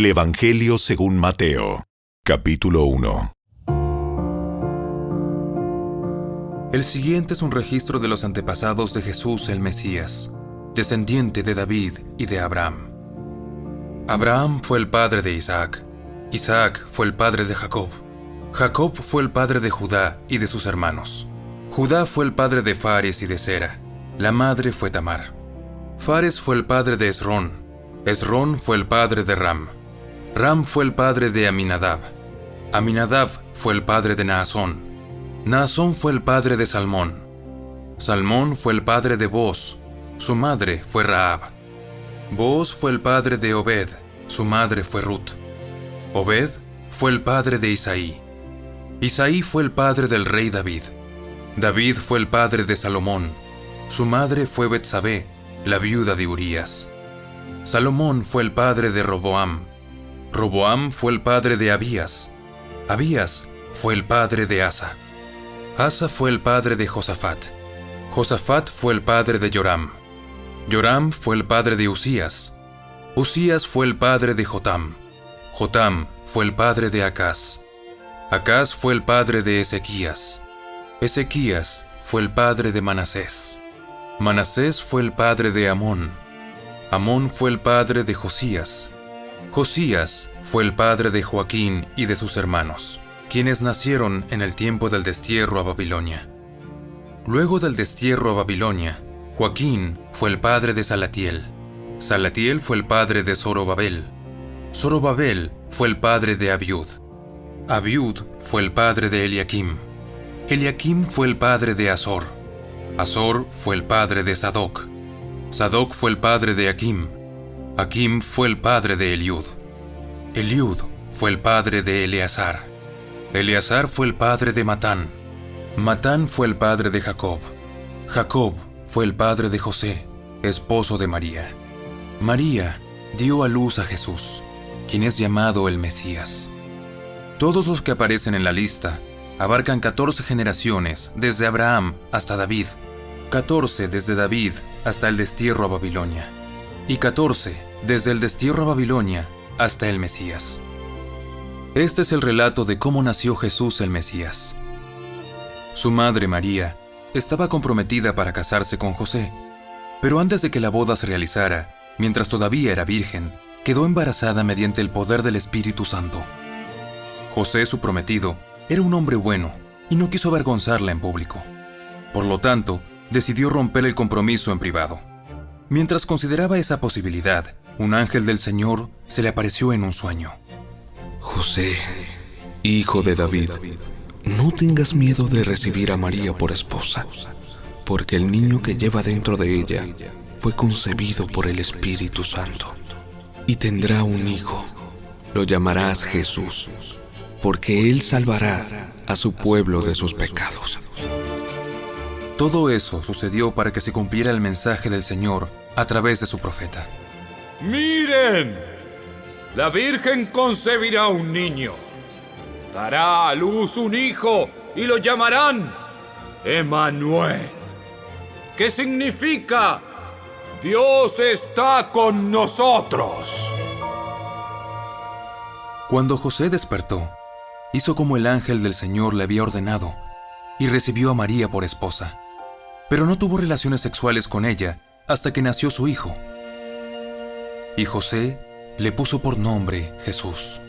El Evangelio según Mateo, capítulo 1. El siguiente es un registro de los antepasados de Jesús el Mesías, descendiente de David y de Abraham. Abraham fue el padre de Isaac. Isaac fue el padre de Jacob. Jacob fue el padre de Judá y de sus hermanos. Judá fue el padre de Fares y de Zera. La madre fue Tamar. Fares fue el padre de Esrón. Esrón fue el padre de Ram. Ram fue el padre de Aminadab. Aminadab fue el padre de Naasón. Naasón fue el padre de Salmón. Salmón fue el padre de Booz. Su madre fue Rahab. Booz fue el padre de Obed. Su madre fue Ruth. Obed fue el padre de Isaí. Isaí fue el padre del rey David. David fue el padre de Salomón. Su madre fue Betsabé, la viuda de Urías. Salomón fue el padre de Roboam. Roboam fue el padre de Abías. Abías fue el padre de Asa. Asa fue el padre de Josafat. Josafat fue el padre de Joram. Joram fue el padre de Usías. Usías fue el padre de Jotam. Jotam fue el padre de Acaz. Acaz fue el padre de Ezequías. Ezequías fue el padre de Manasés. Manasés fue el padre de Amón. Amón fue el padre de Josías. Josías fue el padre de Joaquín y de sus hermanos, quienes nacieron en el tiempo del destierro a Babilonia. Luego del destierro a Babilonia, Joaquín fue el padre de Salatiel. Salatiel fue el padre de Zorobabel. Zorobabel fue el padre de Abiud. Abiud fue el padre de Eliakim. Eliakim fue el padre de Azor. Azor fue el padre de Sadoc. Sadoc fue el padre de Aquim. Aquim fue el padre de Eliud. Eliud fue el padre de Eleazar. Eleazar fue el padre de Matán. Matán fue el padre de Jacob. Jacob fue el padre de José, esposo de María. María dio a luz a Jesús, quien es llamado el Mesías. Todos los que aparecen en la lista abarcan 14 generaciones desde Abraham hasta David, 14 desde David hasta el destierro a Babilonia, y 14 desde el destierro a Babilonia hasta el Mesías. Este es el relato de cómo nació Jesús el Mesías. Su madre María estaba comprometida para casarse con José, pero antes de que la boda se realizara, mientras todavía era virgen, quedó embarazada mediante el poder del Espíritu Santo. José, su prometido, era un hombre bueno y no quiso avergonzarla en público. Por lo tanto, decidió romper el compromiso en privado. Mientras consideraba esa posibilidad, un ángel del Señor se le apareció en un sueño. José, hijo de David, no tengas miedo de recibir a María por esposa, porque el niño que lleva dentro de ella fue concebido por el Espíritu Santo. Y tendrá un hijo, lo llamarás Jesús, porque él salvará a su pueblo de sus pecados. Todo eso sucedió para que se cumpliera el mensaje del Señor a través de su profeta. ¡Miren! La Virgen concebirá un niño. Dará a luz un hijo y lo llamarán Emmanuel. ¿Qué significa? Dios está con nosotros. Cuando José despertó, hizo como el ángel del Señor le había ordenado y recibió a María por esposa, pero no tuvo relaciones sexuales con ella hasta que nació su hijo. Y José le puso por nombre Jesús.